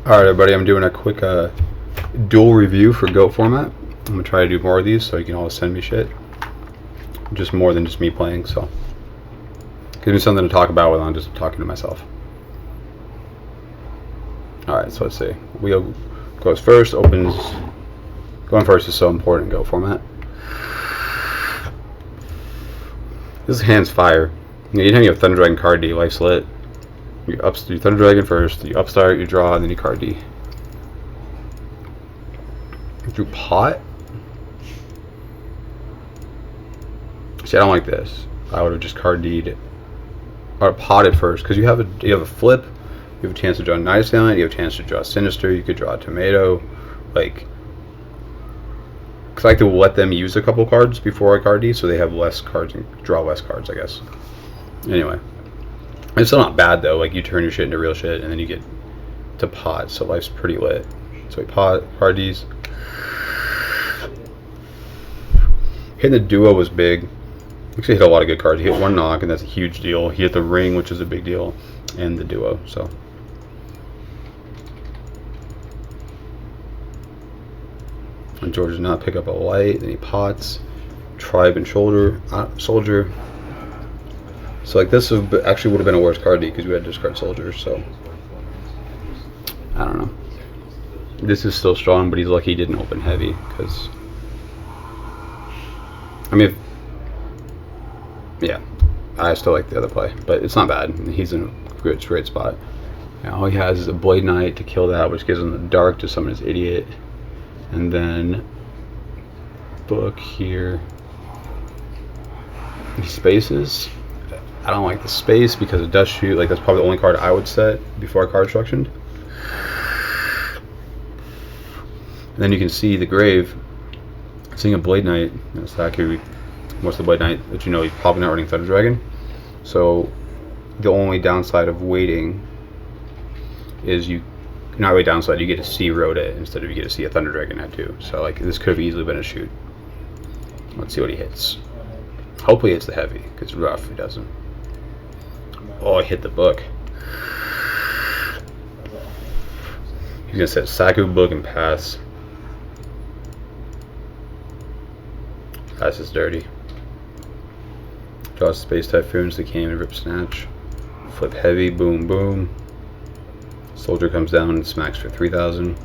Alright everybody, I'm doing a quick duel review for GOAT format. I'm going to try to do more of these so you can all send me shit. Just more than just me playing, so gives me something to talk about when I'm just talking to myself. Alright, so let's see. Wheel goes first, opens. Going first is so important in GOAT format. This hand's fire. Anytime you have Thunder Dragon card D, life's lit. You Thunder Dragon first, you upstart, you draw, and then you card D. You drew pot? See, I don't like this. I would have just card D'd or potted first, because you have a flip, you have a chance to draw a Night Assailant, you have a chance to draw Sinister, you could draw a Tomato, like. Because I like to let them use a couple cards before I card D, so they have less cards and draw less cards, I guess. Anyway. It's still not bad though, like you turn your shit into real shit and then you get to pot, so life's pretty lit. So we pot, card Ds. Hitting the duo was big. Actually hit a lot of good cards. He hit one knock and that's a huge deal. He hit the ring, which is a big deal, and the duo, so. And George does not pick up a light, then he pots. Tribe and soldier. So like this actually would have been a worse card D because we had to discard soldiers, so I don't know. This is still strong, but he's lucky he didn't open heavy because I mean, yeah, I still like the other play, but it's not bad. He's in a great spot. Now, all he has is a Blade Knight to kill that, which gives him the dark to summon his idiot, and then book here. He spaces. I don't like the space because it does shoot. Like that's probably the only card I would set before I card instructioned. And then you can see the grave. Seeing a Blade Knight. That's actually most of the Blade Knight that you know he's probably not running Thunder Dragon. So the only downside of waiting is you not really downside. You get to see Rhoda instead of you get to see a Thunder Dragon at 2. So like this could have easily been a shoot. Let's see what he hits. Hopefully it's the heavy because rough if he doesn't. Oh, I hit the book. He's gonna set Saku, book, and pass. Pass is dirty. Draws Space Typhoons, the Came and Rip Snatch. Flip heavy, boom, boom. Soldier comes down and smacks for 3,000.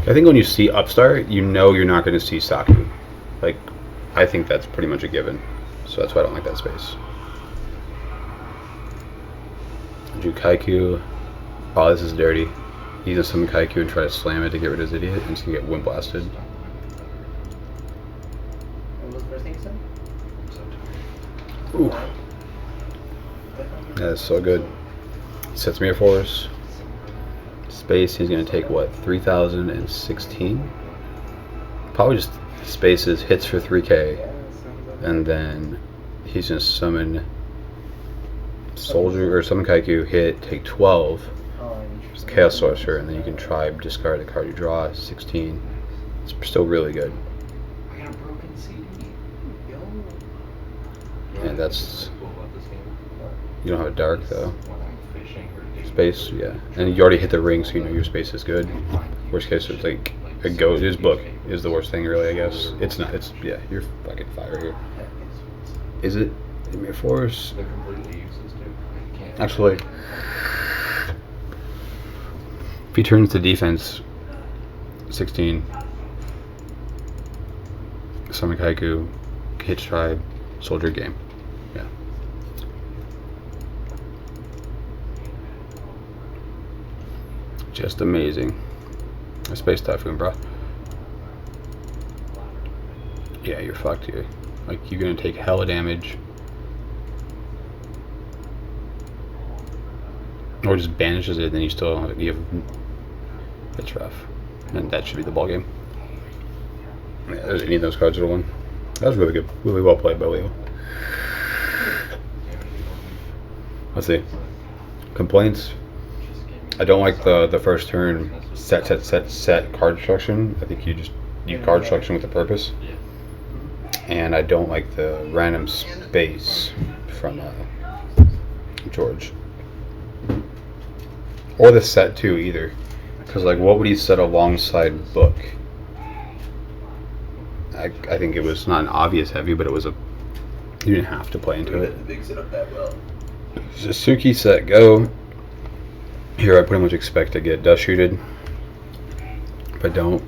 I think when you see Upstart, you know you're not going to see Saku. Like, I think that's pretty much a given. So that's why I don't like that space. Do Kaiku. Oh, this is dirty. He's gonna summon Kaiku and try to slam it to get rid of his idiot, and he's gonna get wind blasted. What was the first thing you said? Ooh. That's so good. Sets Mirror Force. Space, he's going to take what, 3,016? Probably just spaces, hits for 3k, and then he's going to summon Soldier or summon Kaiku, hit, take 12, just Chaos Sorcerer, and then you can tribe, discard the card you draw, 16. It's still really good. And that's, you don't have a dark though. Space, yeah, and you already hit the ring, so you know your space is good. Worst case, it's like a goat. His book is the worst thing, really. I guess it's not. It's yeah, you're fucking fire here. Is it? Mirror Force. Actually, if he turns to defense, 16. Summon Kaiku, hit tribe, soldier game. Yeah. Just amazing. A Space Typhoon, bro. Yeah, you're fucked here. Like, you're gonna take hella damage. Or just banishes it, then you still have, it's rough. And that should be the ball game. Yeah, there's any of those cards that are won. That was really good. Really well played by Leo. Let's see. Complaints. I don't like the first turn set card destruction. I think you card destruction with a purpose. And I don't like the random space from George. Or the set too either. Because like what would he set alongside book? I think it was not an obvious heavy, but it was a you didn't have to play into it. Mix it up that well. Suzuki set go. Here I pretty much expect to get dust shooted. If I don't,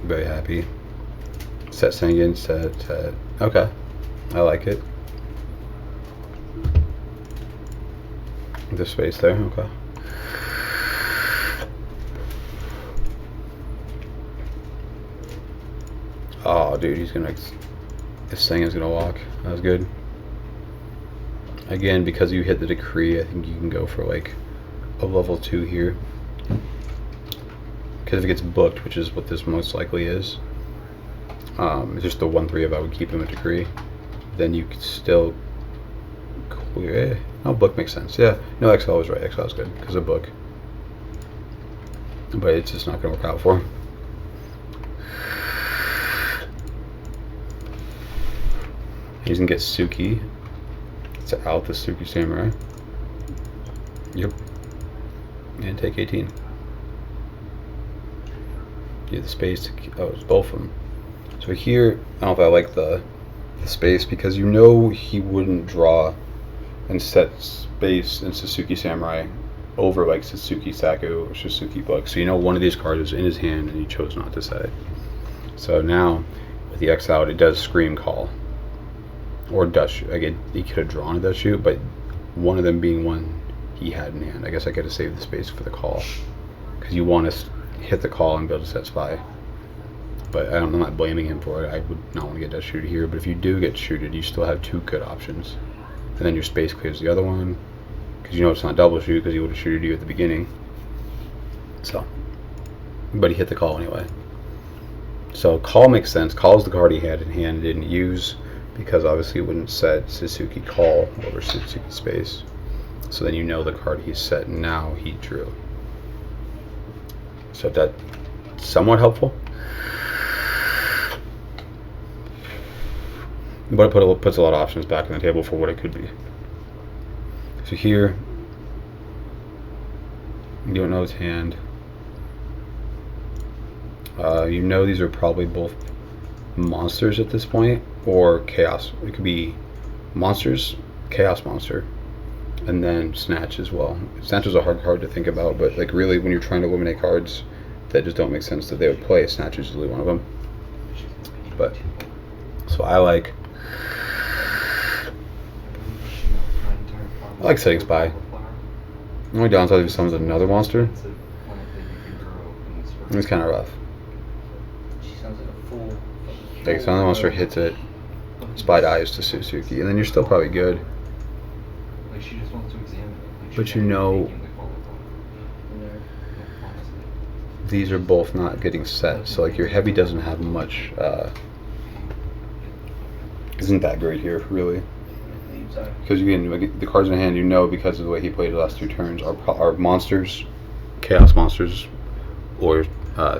I'm very happy. Set Sengen, set. Okay. I like it. The space there, okay. Oh, dude, he's gonna. This thing is gonna walk. That was good. Again, because you hit the decree, I think you can go for like a level 2 here. Because if it gets booked, which is what this most likely is, it's just the 1/3 of I would keep him a decree. Then you could still clear. No, book makes sense. Yeah, no, XL was right. XL is good because of book, but it's just not gonna work out for him. He's gonna get Suki. It's out the Suki Samurai. Yep. And take 18. Yeah, the space. Oh, it's both of them. So here, I don't know if I like the space because you know he wouldn't draw and set space in Suzuki Samurai over like Suzuki Saku or Suzuki Book. So you know one of these cards is in his hand and he chose not to set it. So now with the X out, it does scream call. Or dust shoot. Again, he could have drawn a dust shoot, but one of them being one he had in hand. I guess I got to save the space for the call because you want to hit the call and be able to set spy. But I'm not blaming him for it. I would not want to get dust shooted here. But if you do get shooted, you still have 2 good options, and then your space clears the other one because you know it's not double shoot because he would have shooted you at the beginning. So, but he hit the call anyway. So call makes sense. Call is the card he had in hand and didn't use. Because obviously it wouldn't set Suzuki call over Suzuki space. So then you know the card he's set now he drew. So that's somewhat helpful. But it puts a lot of options back on the table for what it could be. So here, you don't know his hand. You know these are probably both monsters at this point, or chaos. It could be monsters, chaos monster, and then snatch as well. Snatch is a hard card to think about, but like really when you're trying to eliminate cards that just don't make sense that they would play, snatch is usually one of them. But so I like setting spy. The only downside if he summons another monster, it's kind of rough. Like if another monster hits it, spy dies to Suzuki, and then you're still probably good. But you know these are both not getting set, so like your heavy doesn't have much. Isn't that great here, really? Because you can the cards in hand, you know, because of the way he played the last 2 turns, are monsters, chaos monsters, or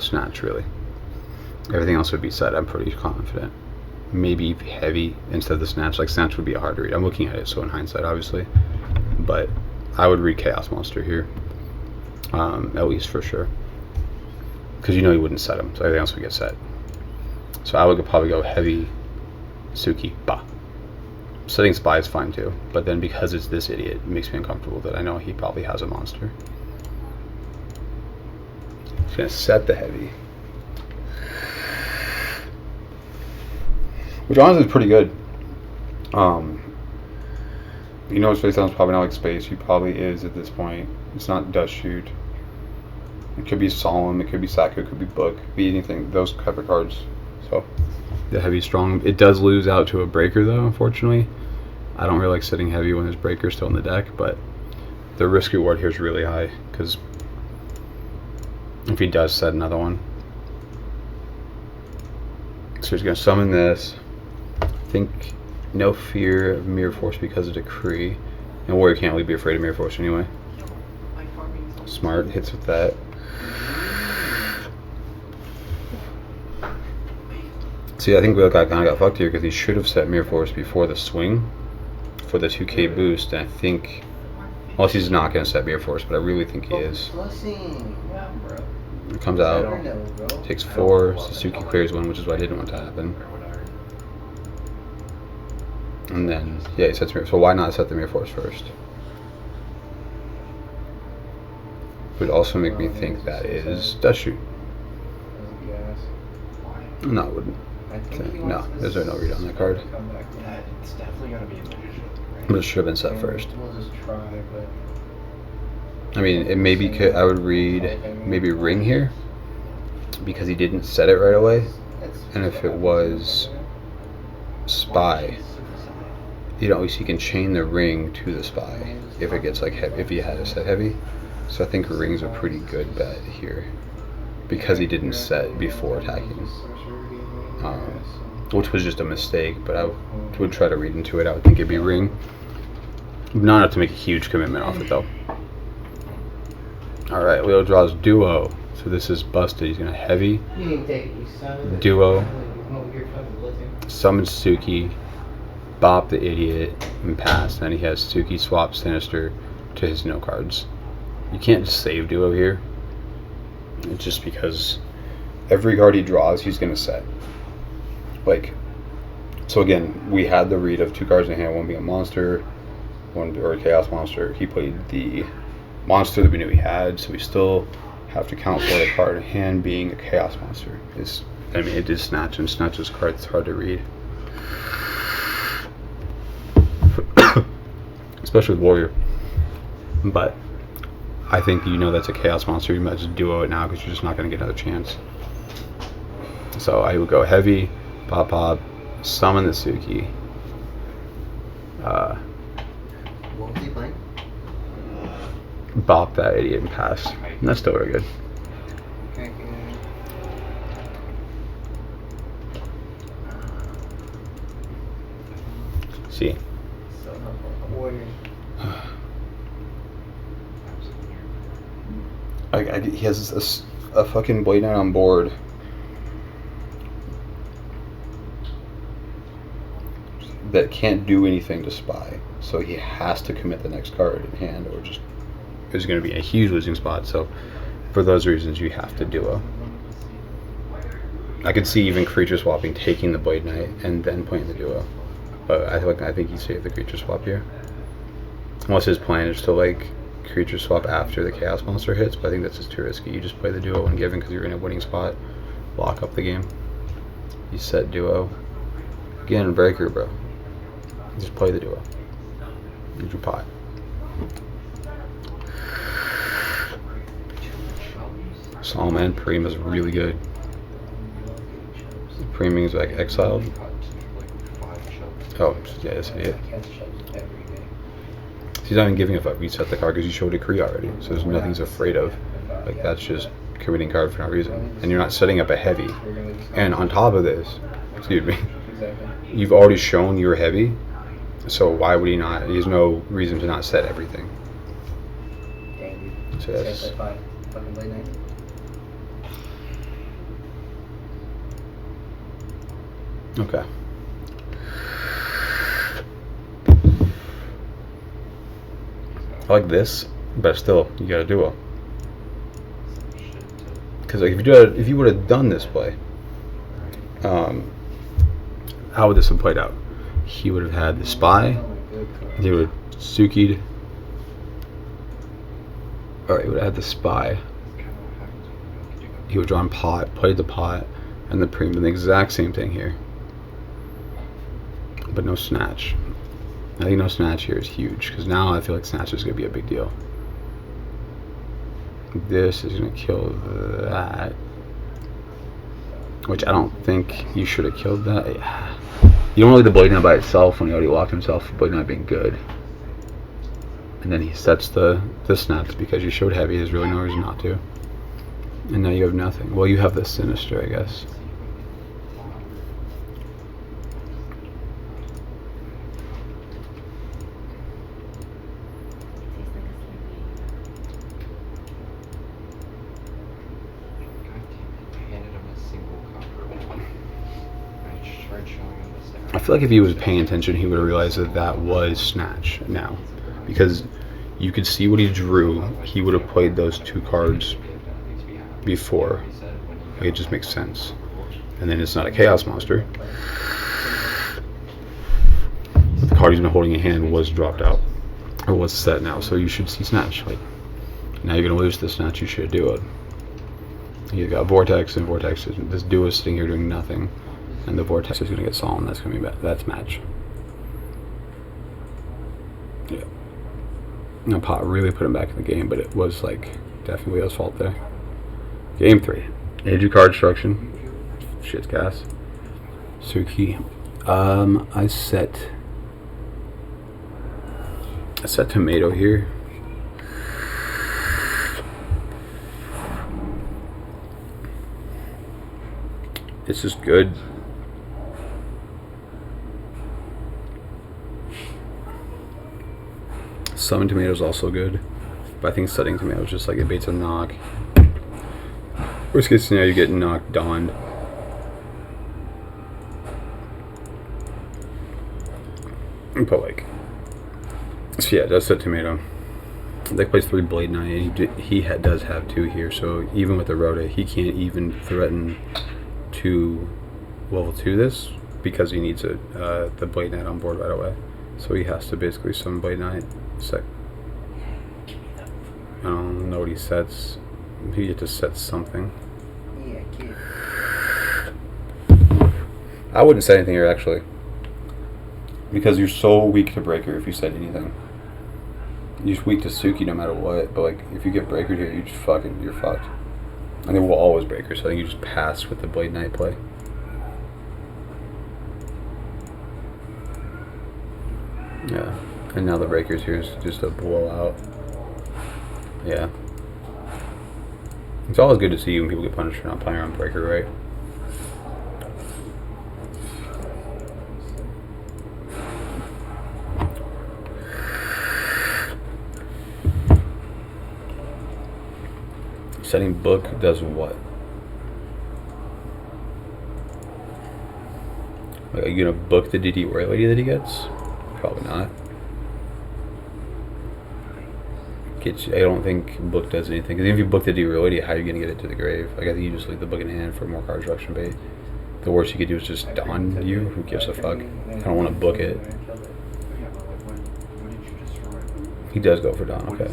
snatch really. Everything else would be set, I'm pretty confident. Maybe heavy instead of the snatch. Like snatch would be a hard read. I'm looking at it, so in hindsight, obviously. But I would read Chaos Monster here. At least for sure. Because you know he wouldn't set him, so everything else would get set. So I would probably go heavy Suki Ba. Setting spy is fine too. But then because it's this idiot, it makes me uncomfortable that I know he probably has a monster. He's gonna set the heavy. Which honestly is pretty good. You know his face sounds probably not like space. He probably is at this point. It's not dust shoot. It could be solemn. It could be Saku. It could be book. It could be anything. Those type of cards. So the heavy strong. It does lose out to a breaker though. Unfortunately, I don't really like sitting heavy when there's breakers still in the deck. But the risk reward here is really high because if he does set another one, so he's gonna summon this. I think no fear of Mirror Force because of Decree. And Warrior can't really be afraid of Mirror Force anyway. Smart hits with that. See, I think we kind of got fucked here because he should have set Mirror Force before the swing for the 2k boost. And I think, well, he's not going to set Mirror Force, but I really think he is. It comes out, takes 4, Suzuki clears 1, which is what I didn't want to happen. And then, yeah, he sets Mirror. So why not set the Mirror Force first? Would also make me think that is Death Shoot. No, it wouldn't. No, there's no read on that card. Yeah, it's definitely gonna be a magician. But it should have been set first. We'll just try, but I mean, it maybe could. I would read maybe Ring here because he didn't set it right away. And if it was Spy, you know, at least he can chain the Ring to the Spy if it gets like heavy, if he had to set heavy. So I think Ring's a pretty good bet here because he didn't set before attacking. Which was just a mistake, but I would try to read into it. I would think it'd be Ring. Not enough to make a huge commitment off it though. Alright, Leo draws Duo. So this is busted. He's gonna heavy. Duo. Summon Suki. Bop the idiot and pass. Then he has Suki swap Sinister to his no cards. You can't just save Duo here. It's just because every card he draws he's gonna set. Like, so again, we had the read of 2 cards in hand, one being a monster, one or a chaos monster. He played the monster that we knew he had, so we still have to count for the card in hand being a chaos monster. I mean, it is Snatch, and Snatch's card is hard to read. Especially with Warrior. But I think you know that's a chaos monster. You might just duo it now because you're just not going to get another chance. So I would go heavy, pop, summon the Suki. What was he playing? Bop that idiot and pass. And that's still very good. See. He has a fucking Blade Knight on board. That can't do anything to Spy. So he has to commit the next card in hand or just is going to be a huge losing spot. So for those reasons you have to duo. I could see even creature swapping, taking the Blade Knight and then playing the duo. But I think he saved the creature swap here. Unless his plan is to like creature swap after the chaos monster hits, but I think that's just too risky. You just play the duo when given because you're in a winning spot. Lock up the game. You set duo. Again, breaker, bro. Just play the duo. Use your pot. Solomon Preem is really good. Preeming is like exiled. Oh, yeah, this idiot. He's not even giving a fuck. We set the card because you showed a Kree already. So there's nothing he's afraid of. Like, that's just committing card for no reason. And you're not setting up a heavy. And on top of this, excuse me, you've already shown you're heavy. So why would he not? He has no reason to not set everything. So that's... Okay. I like this, but still, you gotta duo. Because like, if you would have done this play, how would this have played out? He would have had the Spy. He would have Suki'd. Alright, he would have had the Spy. He would have drawn pot, played the pot, and the Preem. And the exact same thing here. But no Snatch. I think no Snatch here is huge, because now I feel like Snatch is going to be a big deal. This is going to kill that. Which I don't think you should have killed that. You don't really the Blade Knight by itself when he already locked himself for Blade Knight being good. And then he sets the snaps because you showed heavy. There's really no reason not to. And now you have nothing. Well, you have the Sinister, I guess. feel like if he was paying attention, he would have realized that that was snatch now, because you could see what he drew. He would have played those 2 cards before. Like, it just makes sense. And then it's not a chaos monster. The card he's been holding in hand was dropped out, or was set now. So you should see snatch. Like, now you're gonna lose the snatch. You should do it. You got vortex, and vortex is this duo is sitting here doing nothing, and the vortex is gonna get solemn. That's gonna be bad. That's match. Yeah. No, Pot really put him back in the game, but it was like definitely Leo's fault there. Game 3. Age of card destruction. Shit's gas. Suki. I set tomato here. This is good. Summon tomato is also good, but I think setting tomato is just like it baits a knock. Worst case scenario, you get knocked dawned. But like, so yeah, it does set tomato. Deck plays 3 Blade Knight. He does have 2 here, so even with the Rhoda, he can't even threaten to level 2 this because he needs the Blade Knight on board right away. So he has to basically summon Blade Knight. Set. I don't know what he sets. He get to set something. Yeah, kid. I wouldn't say anything here actually, because you're so weak to breaker if you said anything. You're just weak to Suki no matter what. But like, if you get breakered here, you're fucked. And they will always breaker, so I think you just pass with the Blade Knight play. Yeah, and now the breakers here is just a blowout. Yeah. It's always good to see when people get punished for not playing around breaker, right? Setting book does what? Like, are you gonna book the DD Warrior Lady that he gets? Probably not. I don't think book does anything. Because if you book the DD Warrior Lady, how are you gonna get it to the grave? Like, I think you just leave the book in hand for more card destruction bait. The worst you could do is just dawn you. Who gives a fuck? I don't want to book it. He does go for dawn. Okay.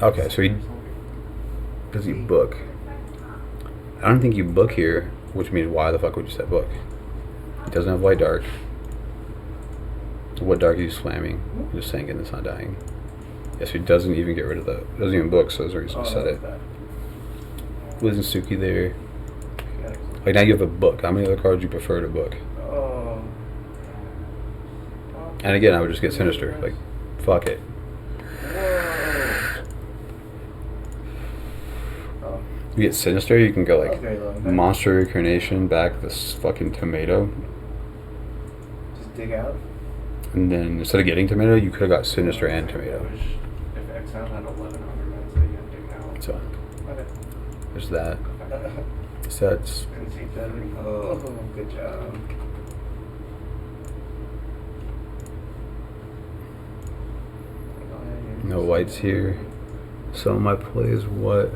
Okay, so he. Does he book? I don't think you book here, which means why the fuck would you set book? He doesn't have white dark. What dark are you slamming? You're just saying it's not dying. Yes, he doesn't even get rid of the. Doesn't even book, so there's a reason to set it. Losing Suki there. Like, now you have a book. How many other cards do you prefer to book? And again, I would just get Sinister. Like, fuck it. You get Sinister, you can go like Monster Reincarnation, back this fucking tomato. Just dig out? And then instead of getting tomato, you could have got Sinister and tomato. If Exile had 1100 minutes, then you had to dig out. So, Okay. there's that. Sets. Oh, good job. No whites here. So my play is what?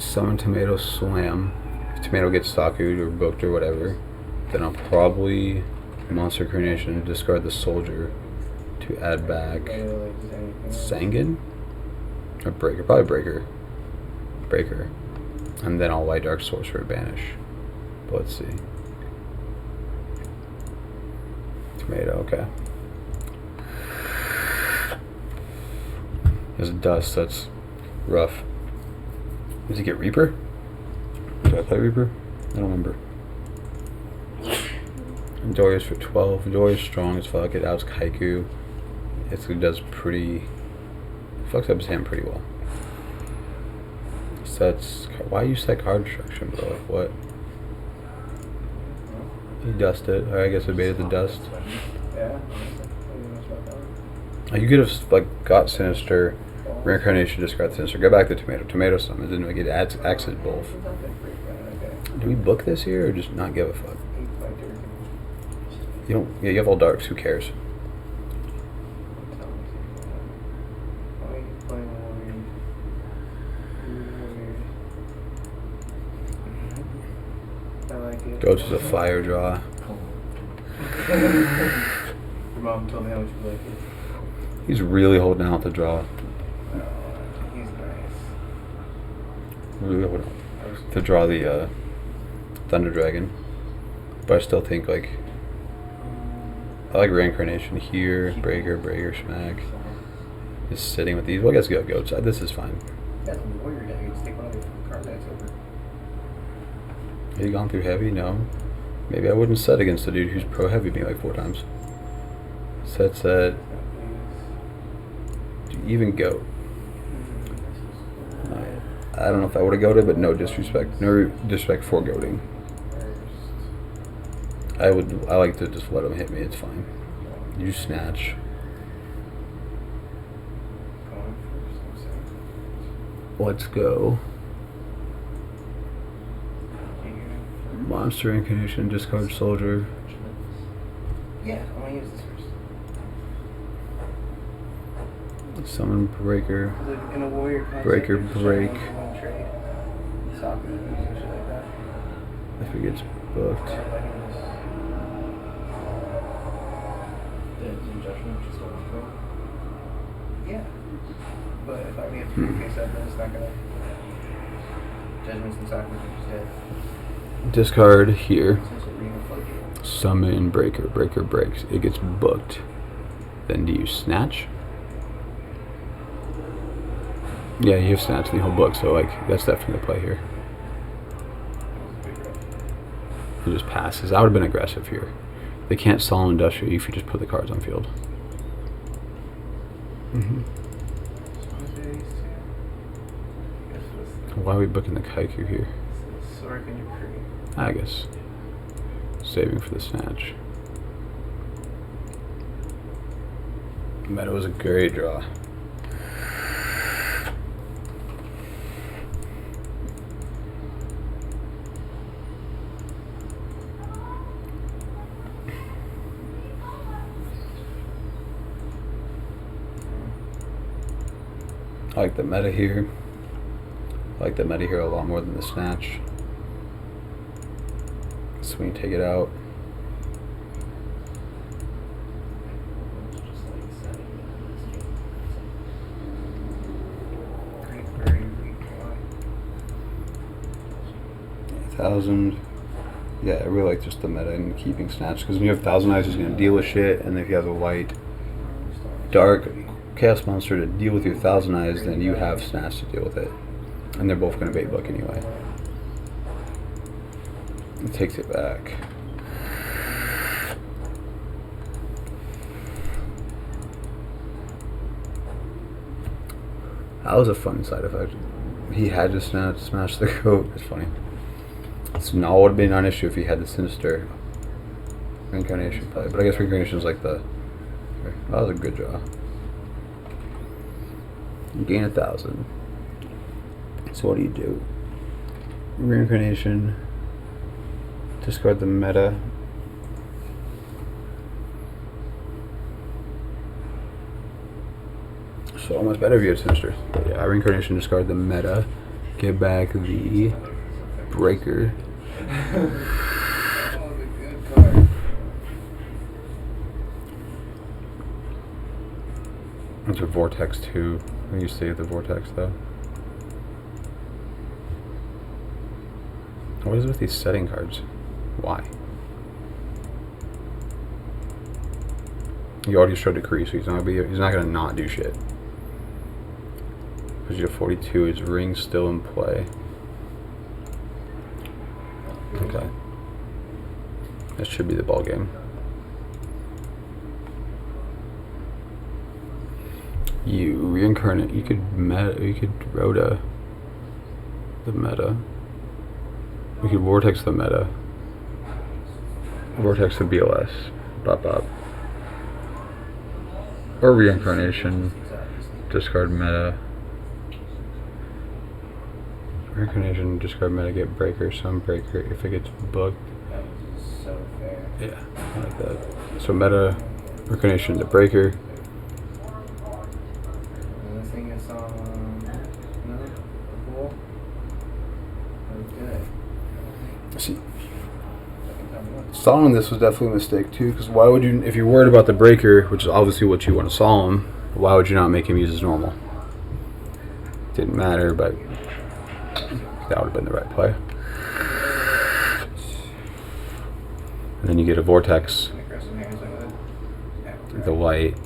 Summon tomato, slam. If tomato gets Saku'd or booked or whatever, then I'll probably Monster Coronation, discard the soldier to add back Sangan? Or Breaker, probably Breaker. And then I'll White Dark Sorcerer banish. But let's see. Tomato, okay. There's dust, that's rough. Does he get Reaper? Do I play Reaper? I don't remember. Doria's for 12. Doria's strong as fuck. It outs Kaiku. It does pretty. Fucks up his hand pretty well. Sets. Why you set card destruction, bro? Like, what? He dusted. I guess I baited the dust. Yeah. You could have like got Sinister, Reincarnation, discard Sinister, go back to Tomato summons, and like it acts as both. Do we book this here or just not give a fuck? You don't. Yeah, you have all darks. Who cares? Ghost is a fire draw. Your mom told me how much you like it. He's really holding out the draw. He's nice. Really holding out to draw the Thunder Dragon. But I still think like I like Reincarnation here, Breaker, Smack. Just sitting with these. Well, I guess go Goats. This is fine. That's a warrior deck. You just take one of your card decks over. Have you gone through heavy? No. Maybe I wouldn't set against the dude who's pro heavy me like 4 times. Set. Do you even go? I don't know if I would have goated, but no disrespect. No disrespect for goating. I like to just let him hit me. It's fine. You snatch. Let's go. Monster Incarnation, discard Soldier. Yeah, I'm gonna use this first. Summon Breaker. In a warrior concept, Breaker, you just break. one trade. Soccer and shit like that. If it gets booked. Yeah. But if I get 3 face up, then it's not gonna. Judgments and soccer are just dead. Discard here. Essentially, we're gonna float you. Summon Breaker. Breaker breaks. It gets booked. Then do you snatch? Yeah, you have snatch the whole book, so like that's definitely the play here. It just passes. I would have been aggressive here. They can't Solemn Industrial if you just put the cards on field. Why are we booking the Kaiku here? I guess. Saving for the snatch. Meta was a great draw. I like the meta here. I like the meta here a lot more than the snatch. Swing, take it out. $1,000. Yeah, I really like just the meta and keeping snatch because when you have Thousand Eyes, he's gonna deal with shit, and if he has a white, dark Chaos Monster to deal with your Thousand Eyes, then you have snatch to deal with it, and they're both gonna bait book anyway. It takes it back. That was a fun side effect. He had to smash the coat. It's funny. It's not would have been an issue if he had the Sinister Reincarnation play, but I guess Reincarnation is like the. That was a good draw. You gain 1,000. So what do? Reincarnation. Discard the meta. So almost better if you had Sinister. But yeah, Reincarnation, discard the meta. Get back the Breaker. That's a Vortex too. I used to save the Vortex though. What is with these setting cards? Why? You already showed Decree, so he's not gonna not do shit. Because you have 42, his ring's still in play. Okay. That should be the ball game. You reincarnate. You could meta. You could Rhoda the meta. We could Vortex the meta. Vortex the BLS. Bop bop. Or reincarnation. Discard meta. Reincarnation, discard meta, get breaker, some breaker if it gets booked. That was so fair. Yeah, I like that. So meta, reincarnation, the breaker. And this thing is on. No? Cool? Okay. See, Second time once. Solemn this was definitely a mistake too, because why would you, if you're worried about the breaker, which is obviously what you want to solemn, why would you not make him use his normal? Didn't matter, but that would have been the right play. And then you get a vortex, Aggressive hands like that. the white,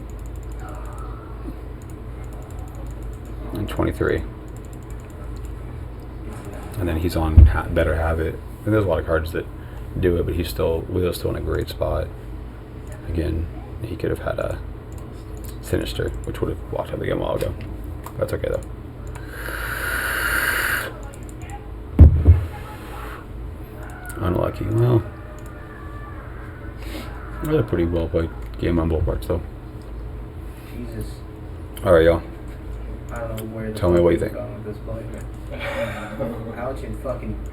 and 23. And then he's on better habit. And there's a lot of cards that do it, but Wheel's still in a great spot. Again, he could have had a Sinister, which would have walked out of the game a while ago. That's okay though. Unlucky. Well, it was a pretty well played game on both parts though. Jesus. Alright, y'all. I don't know where the Tell me what you fuck think. he's going with this play, man. Ouch and fucking